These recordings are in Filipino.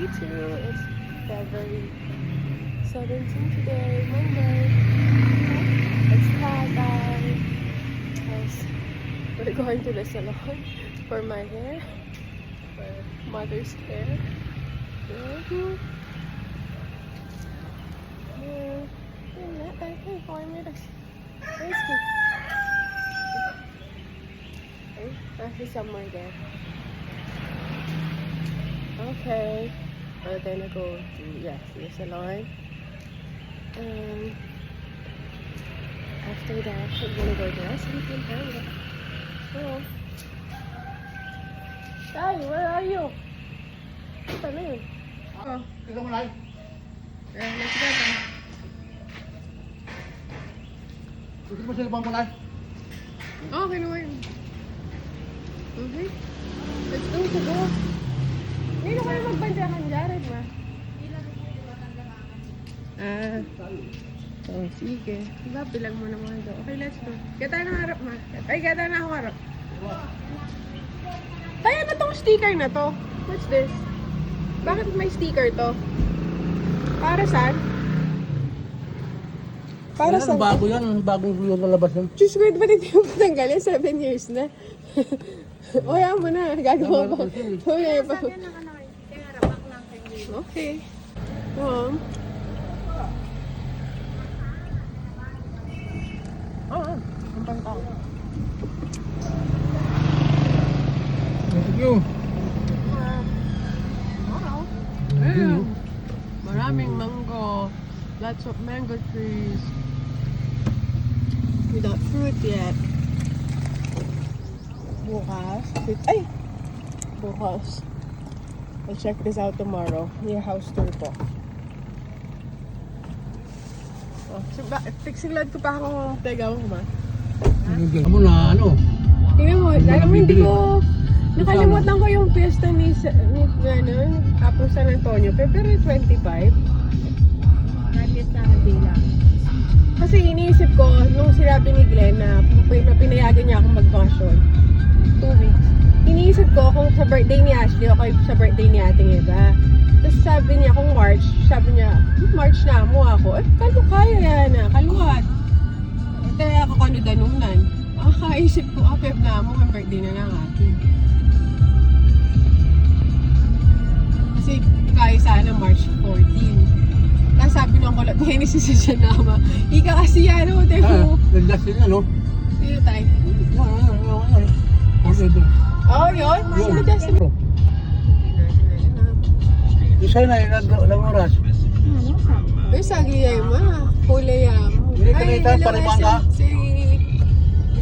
day 2. It's February 17 today, Monday. It's Tagay. We're going to the salon for my hair, for mother's hair. He's somewhere there. Okay, we're gonna go to the salon, and after that we're gonna go to the sleep in Hanga. Oh, Tay, where are you? Ito na yun. Ah, ikaw mo lang. Let's go. Gusto mo sila pang malay? Oh, kinuha yun. Okay. Let's go. Hindi na kayo magbandakan, Jared, ma. Oh, sige. Diba, bilang mo naman ito. Okay, let's go. Kaya tayo na harap, ma. Ay, kaya tayo na ako harap. Tayo na tong sticker na to. What's this? Bakit may sticker to? Para saan? Para saan? Bago yan, bagong video na labas yan. Diyos ko, ba't ito yung patanggalin? 7 years na. O, yan mo na. Gagawa pa. Okay, pa. Okay. Ang pantao. Thank you. Maraming mango. Lots of mango trees. Without fruit yet. Bukas. I'll check this out tomorrow. Your house tour po. Oh, so fixing load ko pa akong tegaw ko ma. Bigyan mo na ano? Tingnan mo, alam mo hindi ko nakalimutan ko yung piyesta ni Apo San Antonio. February 25. Piyesta ng Dila. Kasi iniisip ko, nung sinabi ni Glenn na pinayagan niya akong magbakasyon, 2 weeks. Iniisip ko kung sa birthday ni Ashley o sa birthday ni Ating Eva. Tapos sabi niya kung March, sabi niya, March na mo ako. Kaya yan na, kaluwat. Kaya ako danunan. Kaisip ko, Feb na mo, ang birthday na lang atin. Kasi kaya sana March 14. Tapos sabi ng kulat, may nisisisya na ama. Ika kasi yan, o, teko. Nagdas yun ano? Sino tayo? Okay. Oh, yun? Sino Justin? Isa na yun, lang oras. Uy, sagiyay ma. Kulay mo. Hindi ka nita, parimang ka? Si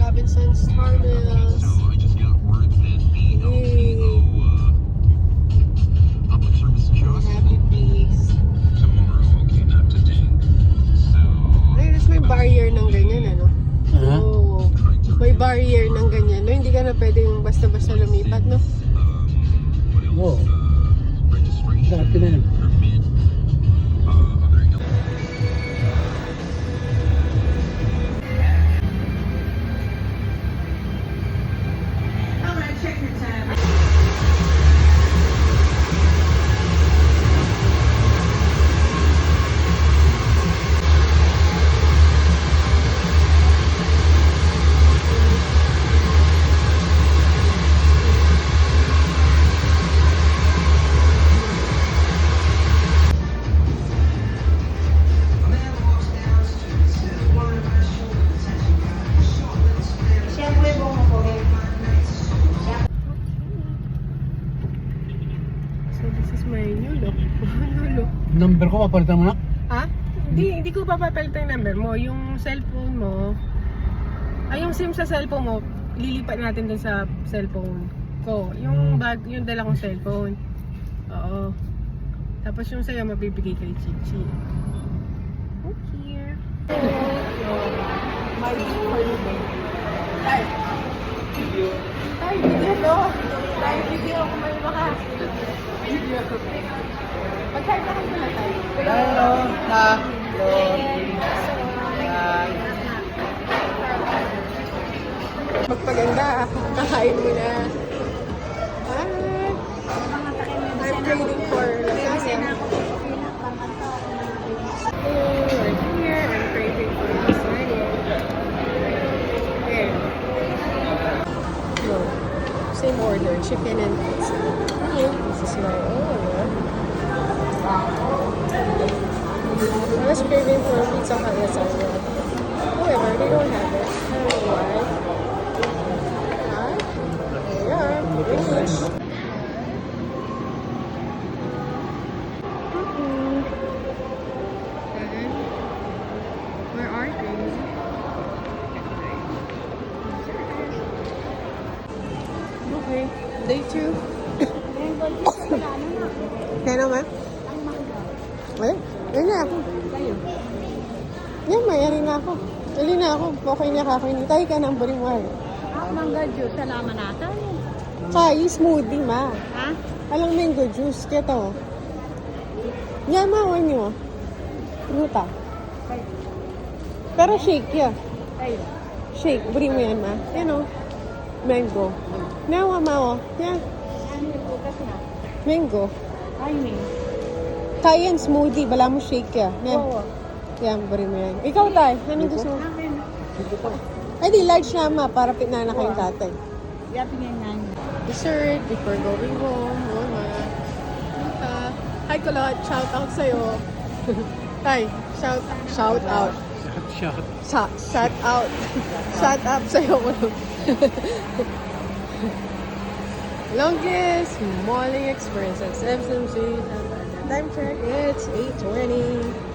Robinson's Farmers. Happy Peace. Ay, tapos may barrier ng ganyan, ano? Oo. May barrier ng ganyan, no? Hindi ka na pwedeng basta-basta lumipat, no? Oo. Dati na yun. Number ko, papalitan mo na? Ha? Hindi ko papapalitan yung number mo. Yung cellphone mo, yung SIM sa cellphone mo, lilipat natin dun sa cellphone ko. Yung yung dala kong cellphone. Oo. Tapos yung sa'yo, mabibigay kay Chichi. Okay. My holiday. Ay, video to. Ay, video ako may maka. Video. Magkaya ka na tayo. Hello. Magpaganda. Kakain mo na. Hi. I'm trading for lasagna. chicken and pizza. This is my order. I was craving for Pizza Hut lasagna. However, they don't have it. I don't know why. There we are. Finish. Where are things? Okay, day 2. Kaya naman? Eh, yun na ako. Yan, mayari na ako. Dali na ako. Okay na kakainin. Tayo ka ng burimwar. Mangga juice, salamat natin. Kaya smoothie, ma. Ha? Alang mango juice. Kaya to. Yan, ma. Huwag niyo. Fruta. Pero shake, yeah. Tayo. Shake. Buri mo yan, ma. Yan, o. Mango. Nawa, ma, o. Yan. Ano yung bukas na? Mango. Ay, may. Kaya yan, smoothie. Bala mo shake, yeah. Yan. Oo. Yan, buri mo yan. Ikaw, tay. Anong gusto mo? Akin. Ay, di, large na, ma. Para pitna na kayong tatay. Yapi nga nga. Dessert before going home. Mama. Tita. Hi, Kulot. Shout out sa'yo. Hi. Shout out. Shot. Shout out. Shout out sa'yo, Kulot. Longest malling experience at FMC. Time check. It's 8:20.